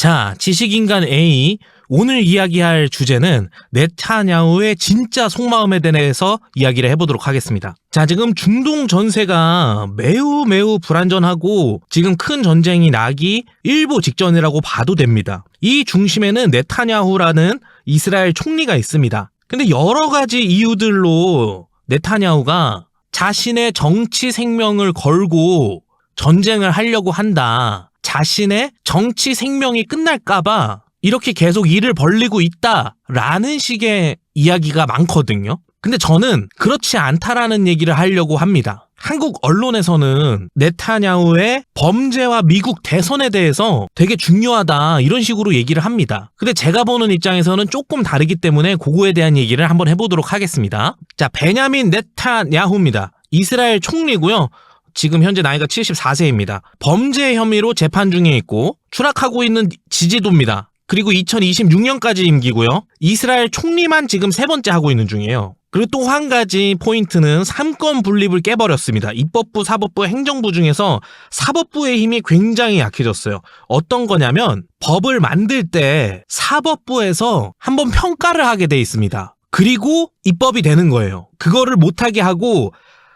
자, 지식인간 A, 오늘 이야기할 주제는 네타냐후의 진짜 속마음에 대해서 이야기를 해보도록 하겠습니다. 자, 지금 중동 전세가 매우 불안전하고 지금 큰 전쟁이 나기 일보 직전이라고 봐도 됩니다. 이 중심에는 네타냐후라는 이스라엘 총리가 있습니다. 근데 여러 가지 이유들로 네타냐후가 자신의 정치 생명을 걸고 전쟁을 하려고 한다. 자신의 정치 생명이 끝날까봐 이렇게 계속 일을 벌리고 있다라는 식의 이야기가 많거든요. 근데 저는 그렇지 않다라는 얘기를 하려고 합니다. 한국 언론에서는 네타냐후의 범죄와 미국 대선에 대해서 되게 중요하다 이런 식으로 얘기를 합니다. 근데 제가 보는 입장에서는 조금 다르기 때문에 그거에 대한 얘기를 한번 해보도록 하겠습니다. 자, 베냐민 네타냐후입니다. 이스라엘 총리고요. 지금 현재 나이가 74세입니다. 범죄 혐의로 재판 중에 있고 추락하고 있는 지지도입니다. 그리고 2026년까지 임기고요. 이스라엘 총리만 지금 세 번째 하고 있는 중이에요. 그리고 또 한 가지 포인트는 3권 분립을 깨버렸습니다. 입법부, 사법부, 행정부 중에서 사법부의 힘이 굉장히 약해졌어요. 어떤 거냐면 법을 만들 때 사법부에서 한번 평가를 하게 돼 있습니다. 그리고 입법이 되는 거예요. 그거를 못하게 하고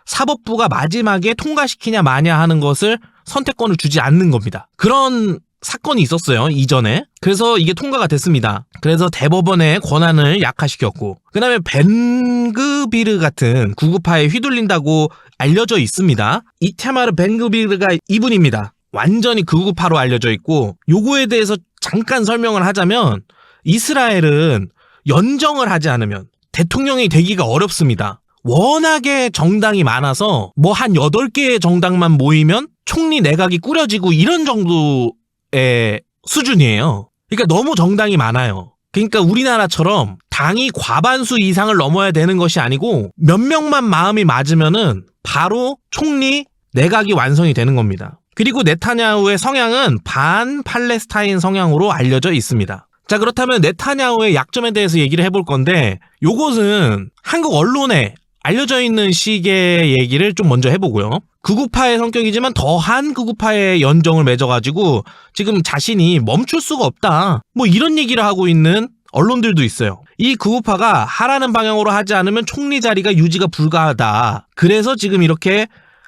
사법부가 마지막에 통과시키냐 마냐 하는 것을 선택권을 주지 않는 겁니다. 그런 사건이 있었어요, 이전에. 그래서 이게 통과가 됐습니다. 그래서 대법원의 권한을 약화시켰고, 그 다음에 벤그비르 같은 구구파에 휘둘린다고 알려져 있습니다. 이타마르 벤그비르가 이분입니다. 완전히 구구파로 알려져 있고, 요거에 대해서 잠깐 설명을 하자면 이스라엘은 연정을 하지 않으면 대통령이 되기가 어렵습니다. 워낙에 정당이 많아서 뭐 한 8개의 정당만 모이면 총리 내각이 꾸려지고 이런 정도의 수준이에요. 그러니까 너무 정당이 많아요. 그러니까 우리나라처럼 당이 과반수 이상을 넘어야 되는 것이 아니고 몇 명만 마음이 맞으면은 바로 총리 내각이 완성이 되는 겁니다. 그리고 네타냐후의 성향은 반 팔레스타인 성향으로 알려져 있습니다. 자, 그렇다면 네타냐후의 약점에 대해서 얘기를 해볼 건데, 요것은 한국 언론에 알려져 있는 식의 얘기를 좀 먼저 해보고요. 극우파의 성격이지만 더한 극우파의 연정을 맺어가지고 지금 자신이 멈출 수가 없다, 뭐 이런 얘기를 하고 있는 언론들도 있어요. 이 극우파가 하라는 방향으로 하지 않으면 총리 자리가 유지가 불가하다. 그래서 지금 이렇게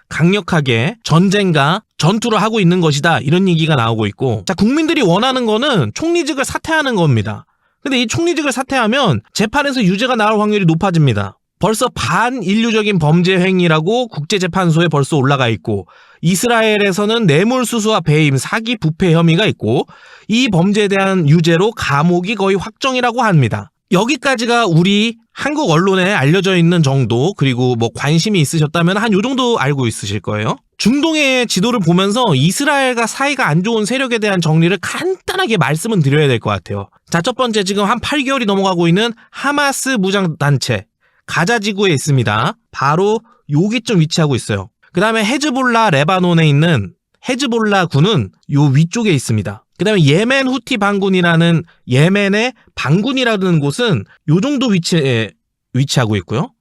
강력하게 전쟁과 전투를 하고 있는 것이다, 이런 얘기가 나오고 있고, 자, 국민들이 원하는 거는 총리직을 사퇴하는 겁니다. 근데 이 총리직을 사퇴하면 재판에서 유죄가 나올 확률이 높아집니다. 벌써 반인류적인 범죄 행위라고 국제재판소에 벌써 올라가 있고, 이스라엘에서는 뇌물수수와 배임, 사기, 부패 혐의가 있고, 이 범죄에 대한 유죄로 감옥이 거의 확정이라고 합니다. 여기까지가 우리 한국 언론에 알려져 있는 정도, 그리고 뭐 관심이 있으셨다면 한 요 정도 알고 있으실 거예요. 중동의 지도를 보면서 이스라엘과 사이가 안 좋은 세력에 대한 정리를 간단하게 말씀은 드려야 될 것 같아요. 자, 첫 번째, 지금 한 8개월이 넘어가고 있는 하마스 무장단체, 가자 지구에 있습니다. 바로 여기쯤 위치하고 있어요. 그 다음에 헤즈볼라, 레바논에 있는 헤즈볼라 군은 요 위쪽에 있습니다. 그 다음에 예멘 후티 반군이라는, 예멘의 반군이라는 곳은 요 정도 위치에 위치하고 있고요.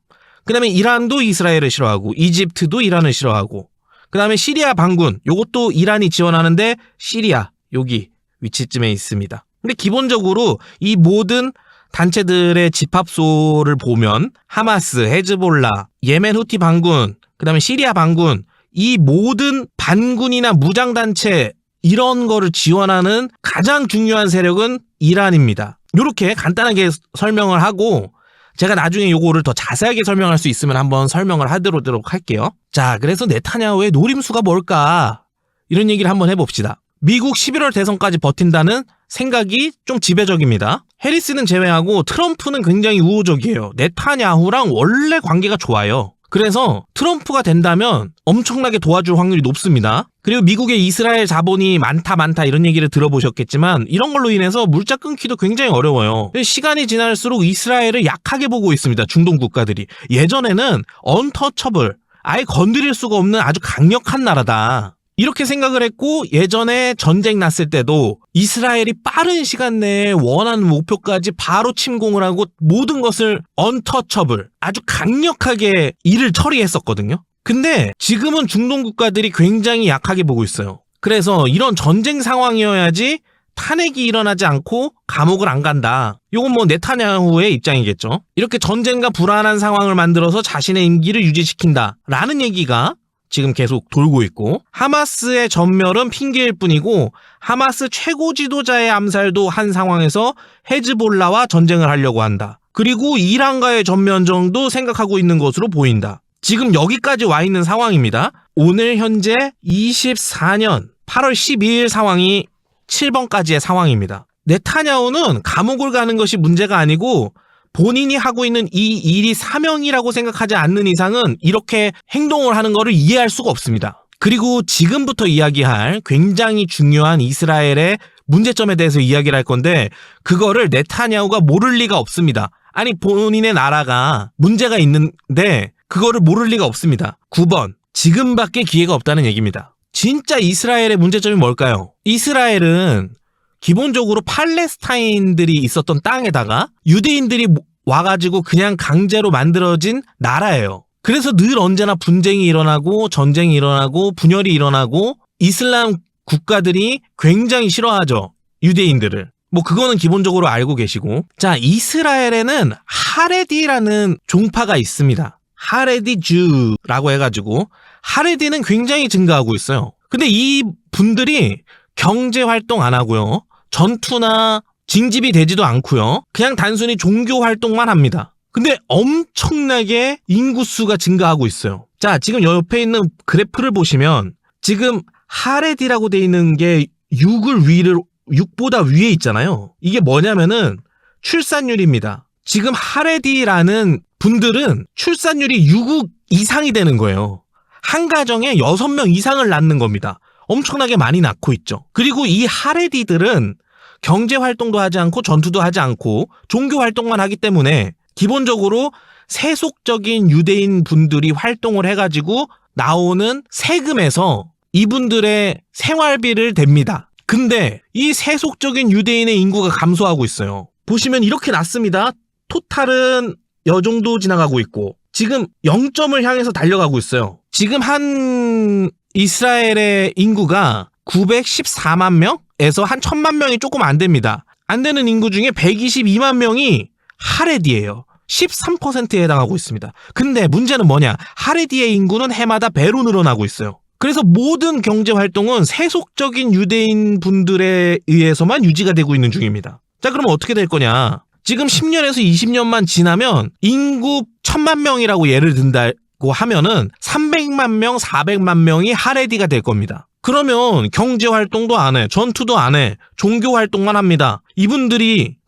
그 다음에 이란도 이스라엘을 싫어하고, 이집트도 이란을 싫어하고, 그 다음에 시리아 반군, 요것도 이란이 지원하는데 시리아 여기 위치쯤에 있습니다. 근데 기본적으로 이 모든 단체들의 집합소를 보면 하마스, 헤즈볼라, 예멘 후티 반군, 그 다음에 시리아 반군, 이 모든 반군이나 무장단체 이런 거를 지원하는 가장 중요한 세력은 이란입니다. 이렇게 간단하게 설명을 하고, 제가 나중에 요거를 더 자세하게 설명할 수 있으면 한번 설명을 하도록 할게요. 자, 그래서 네타냐후의 노림수가 뭘까? 이런 얘기를 한번 해봅시다. 미국 11월 대선까지 버틴다는 생각이 좀 지배적입니다. 해리스는 제외하고 트럼프는 굉장히 우호적이에요. 네타냐후랑 원래 관계가 좋아요. 그래서 트럼프가 된다면 엄청나게 도와줄 확률이 높습니다. 그리고 미국의 이스라엘 자본이 많다 이런 얘기를 들어보셨겠지만, 이런 걸로 인해서 물자 끊기도 굉장히 어려워요. 시간이 지날수록 이스라엘을 약하게 보고 있습니다, 중동 국가들이. 예전에는 언터처블, 아예 건드릴 수가 없는 아주 강력한 나라다, 이렇게 생각을 했고, 예전에 전쟁 났을 때도 이스라엘이 빠른 시간 내에 원하는 목표까지 바로 침공을 하고 모든 것을 언터처블, 아주 강력하게 일을 처리했었거든요. 근데 지금은 중동 국가들이 굉장히 약하게 보고 있어요. 그래서 이런 전쟁 상황이어야지 탄핵이 일어나지 않고 감옥을 안 간다. 이건 뭐 네타냐후의 입장이겠죠. 이렇게 전쟁과 불안한 상황을 만들어서 자신의 임기를 유지시킨다 라는 얘기가 지금 계속 돌고 있고, 하마스의 전멸은 핑계일 뿐이고 하마스 최고 지도자의 암살도 한 상황에서 헤즈볼라와 전쟁을 하려고 한다. 그리고 이란과의 전면전도 생각하고 있는 것으로 보인다. 지금 여기까지 와 있는 상황입니다. 오늘 현재 24년 8월 12일 상황이 7번까지의 상황입니다. 네타냐후는 감옥을 가는 것이 문제가 아니고 본인이 하고 있는 이 일이 사명이라고 생각하지 않는 이상은 이렇게 행동을 하는 것을 이해할 수가 없습니다. 그리고 지금부터 이야기할 굉장히 중요한 이스라엘의 문제점에 대해서 이야기를 할 건데, 그거를 네타냐후가 모를 리가 없습니다. 아니, 본인의 나라가 문제가 있는데 그거를 모를 리가 없습니다. 9번, 지금밖에 기회가 없다는 얘기입니다. 진짜 이스라엘의 문제점이 뭘까요? 이스라엘은 기본적으로 팔레스타인들이 있었던 땅에다가 유대인들이 와가지고 그냥 강제로 만들어진 나라예요. 그래서 늘 언제나 분쟁이 일어나고 전쟁이 일어나고 분열이 일어나고 이슬람 국가들이 굉장히 싫어하죠. 유대인들을. 뭐 그거는 기본적으로 알고 계시고. 자, 이스라엘에는 하레디라는 종파가 있습니다. 하레디 주라고 해가지고 하레디는 굉장히 증가하고 있어요. 근데 이 분들이 경제 활동 안 하고요. 전투나 징집이 되지도 않고요. 그냥 단순히 종교 활동만 합니다. 근데 엄청나게 인구수가 증가하고 있어요. 자, 지금 옆에 있는 그래프를 보시면 지금 하레디라고 돼 있는 게 6보다 위에 있잖아요. 이게 뭐냐면은 출산율입니다. 지금 하레디라는 분들은 출산율이 6 이상이 되는 거예요. 한 가정에 6명 이상을 낳는 겁니다. 엄청나게 많이 낳고 있죠. 그리고 이 하레디들은 경제 활동도 하지 않고 전투도 하지 않고 종교 활동만 하기 때문에 기본적으로 세속적인 유대인 분들이 활동을 해가지고 나오는 세금에서 이분들의 생활비를 댑니다. 근데 이 세속적인 유대인의 인구가 감소하고 있어요. 보시면 이렇게 났습니다. 토탈은 요 정도 지나가고 있고 지금 0점을 향해서 달려가고 있어요. 지금 한 이스라엘의 인구가 914만 명에서 한 1000만 명이 조금 안 됩니다. 안 되는 인구 중에 122만 명이 하레디예요. 13%에 해당하고 있습니다. 근데 문제는 뭐냐? 하레디의 인구는 해마다 배로 늘어나고 있어요. 그래서 모든 경제 활동은 세속적인 유대인 분들에 의해서만 유지가 되고 있는 중입니다. 자, 그럼 어떻게 될 거냐? 지금 10년에서 20년만 지나면 인구 1000만 명이라고 예를 든다고 하면은 300만 명, 400만 명이 하레디가 될 겁니다. 그러면 경제 활동도 안 해, 전투도 안 해, 종교 활동만 합니다.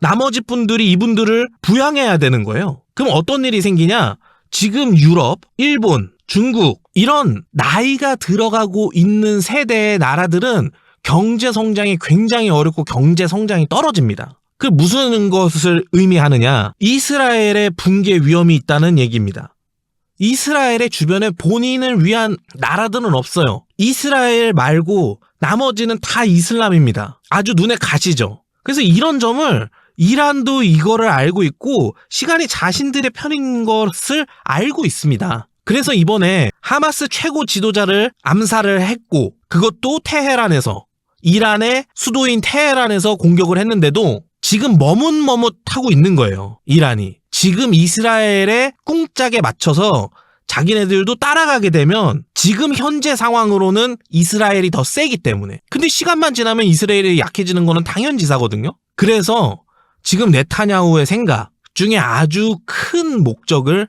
나머지 분들이 이분들을 부양해야 되는 거예요. 그럼 어떤 일이 생기냐? 지금 유럽, 일본, 중국 이런 나이가 들어가고 있는 세대의 나라들은 경제 성장이 굉장히 어렵고 경제 성장이 떨어집니다. 그 무슨 것을 의미하느냐? 이스라엘의 붕괴 위험이 있다는 얘기입니다. 이스라엘의 주변에 본인을 위한 나라들은 없어요. 이스라엘 말고 나머지는 다 이슬람입니다. 아주 눈에 가시죠. 그래서 이런 점을 이란도 이거를 알고 있고 시간이 자신들의 편인 것을 알고 있습니다. 그래서 이번에 하마스 최고 지도자를 암살을 했고 그것도 테헤란에서, 이란의 수도인 테헤란에서 공격을 했는데도 지금 머뭇머뭇하고 있는 거예요. 이란이. 지금 이스라엘의 꿍짝에 맞춰서 자기네들도 따라가게 되면 지금 현재 상황으로는 이스라엘이 더 세기 때문에. 근데 시간만 지나면 이스라엘이 약해지는 거는 당연지사거든요. 그래서 지금 네타냐후의 생각 중에 아주 큰 목적을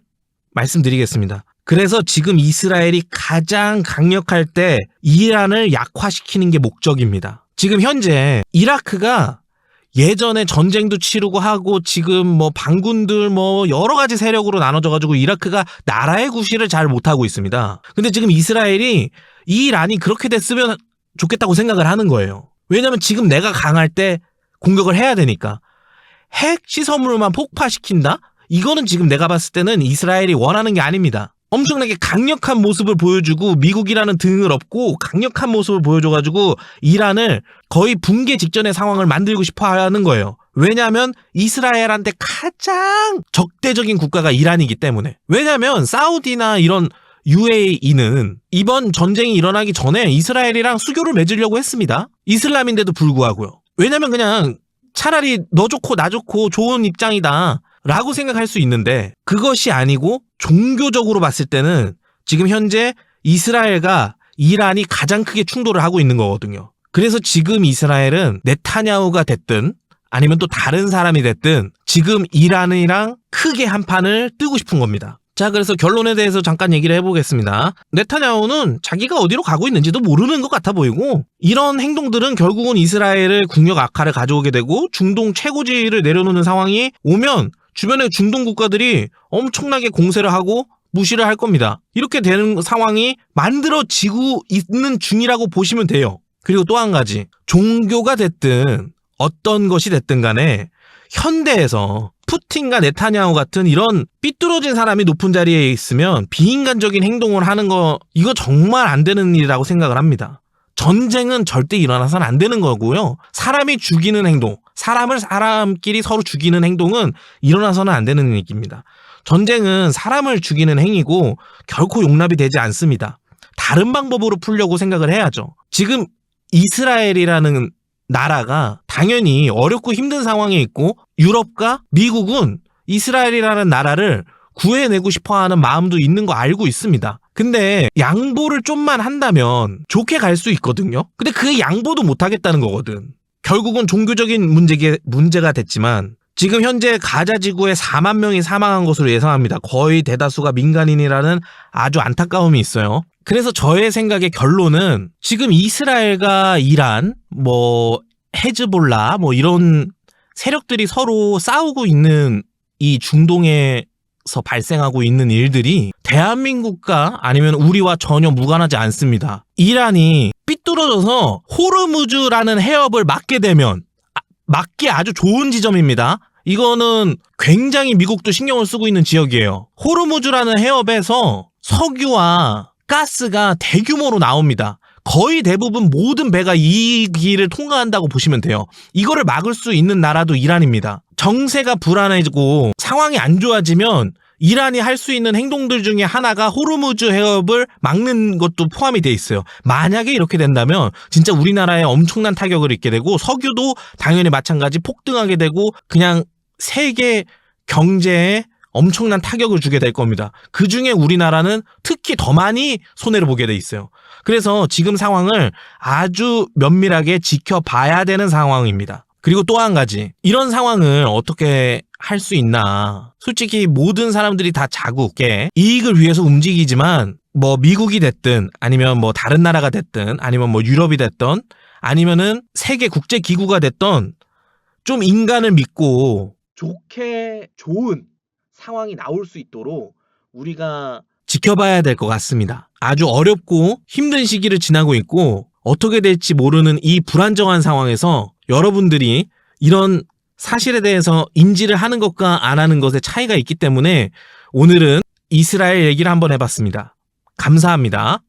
말씀드리겠습니다. 그래서 지금 이스라엘이 가장 강력할 때 이란을 약화시키는 게 목적입니다. 지금 현재 이라크가 예전에 전쟁도 치르고 하고 지금 뭐 반군들 뭐 여러 가지 세력으로 나눠져가지고 이라크가 나라의 구실을 잘 못하고 있습니다. 근데 지금 이스라엘이 이 란이 그렇게 됐으면 좋겠다고 생각을 하는 거예요. 왜냐면 지금 내가 강할 때 공격을 해야 되니까. 핵 시설물만 폭파시킨다? 이거는 지금 내가 봤을 때는 이스라엘이 원하는 게 아닙니다. 엄청나게 강력한 모습을 보여주고 미국이라는 등을 업고 강력한 모습을 보여줘가지고 이란을 거의 붕괴 직전의 상황을 만들고 싶어 하는 거예요. 왜냐하면 이스라엘한테 가장 적대적인 국가가 이란이기 때문에. 왜냐하면 사우디나 이런 UAE는 이번 전쟁이 일어나기 전에 이스라엘이랑 수교를 맺으려고 했습니다. 이슬람인데도 불구하고요. 왜냐면 그냥 차라리 너 좋고 나 좋고 좋은 입장이다 라고 생각할 수 있는데, 그것이 아니고 종교적으로 봤을 때는 지금 현재 이스라엘과 이란이 가장 크게 충돌을 하고 있는 거거든요. 그래서 지금 이스라엘은 네타냐후가 됐든 아니면 또 다른 사람이 됐든 지금 이란이랑 크게 한판을 뜨고 싶은 겁니다. 자, 그래서 결론에 대해서 잠깐 얘기를 해보겠습니다. 네타냐후는 자기가 어디로 가고 있는지도 모르는 것 같아 보이고, 이런 행동들은 결국은 이스라엘의 국력 악화를 가져오게 되고 중동 최고지를 내려놓는 상황이 오면 주변의 중동 국가들이 엄청나게 공세를 하고 무시를 할 겁니다. 이렇게 되는 상황이 만들어지고 있는 중이라고 보시면 돼요. 그리고 또 한 가지, 종교가 됐든 어떤 것이 됐든 간에 현대에서 푸틴과 네타냐후 같은 이런 삐뚤어진 사람이 높은 자리에 있으면 비인간적인 행동을 하는 거, 이거 정말 안 되는 일이라고 생각을 합니다. 전쟁은 절대 일어나서는 안 되는 거고요. 사람이 죽이는 행동, 사람을 사람끼리 서로 죽이는 행동은 일어나서는 안 되는 얘기입니다. 전쟁은 사람을 죽이는 행위고 결코 용납이 되지 않습니다. 다른 방법으로 풀려고 생각을 해야죠. 지금 이스라엘이라는 나라가 당연히 어렵고 힘든 상황에 있고, 유럽과 미국은 이스라엘이라는 나라를 구해내고 싶어하는 마음도 있는 거 알고 있습니다. 근데 양보를 좀만 한다면 좋게 갈 수 있거든요. 근데 그 양보도 못하겠다는 거거든. 결국은 종교적인 문제가 됐지만 지금 현재 가자 지구에 4만 명이 사망한 것으로 예상합니다. 거의 대다수가 민간인이라는 아주 안타까움이 있어요. 그래서 저의 생각의 결론은 지금 이스라엘과 이란, 헤즈볼라, 이런 세력들이 서로 싸우고 있는 이 중동에서 발생하고 있는 일들이 대한민국과 아니면 우리와 전혀 무관하지 않습니다. 이란이 삐뚤어져서 호르무즈라는 해협을 막게 되면, 막기 아주 좋은 지점입니다. 이거는 굉장히 미국도 신경을 쓰고 있는 지역이에요. 호르무즈라는 해협에서 석유와 가스가 대규모로 나옵니다. 거의 대부분 모든 배가 이 길을 통과한다고 보시면 돼요. 이거를 막을 수 있는 나라도 이란입니다. 정세가 불안해지고 상황이 안 좋아지면 이란이 할 수 있는 행동들 중에 하나가 호르무즈 해협을 막는 것도 포함이 돼 있어요. 만약에 이렇게 된다면 진짜 우리나라에 엄청난 타격을 입게 되고, 석유도 당연히 마찬가지 폭등하게 되고, 그냥 세계 경제에 엄청난 타격을 주게 될 겁니다. 그중에 우리나라는 특히 더 많이 손해를 보게 돼 있어요. 그래서 지금 상황을 아주 면밀하게 지켜봐야 되는 상황입니다. 그리고 또 한 가지, 이런 상황을 어떻게 할 수 있나. 솔직히 모든 사람들이 다 자국의 이익을 위해서 움직이지만, 미국이 됐든 아니면 다른 나라가 됐든 아니면 유럽이 됐든 아니면은 세계 국제 기구가 됐든 좀 인간을 믿고 좋게 좋은 상황이 나올 수 있도록 우리가 지켜봐야 될 것 같습니다. 아주 어렵고 힘든 시기를 지나고 있고, 어떻게 될지 모르는 이 불안정한 상황에서 여러분들이 이런 사실에 대해서 인지를 하는 것과 안 하는 것의 차이가 있기 때문에 오늘은 이스라엘 얘기를 한번 해봤습니다. 감사합니다.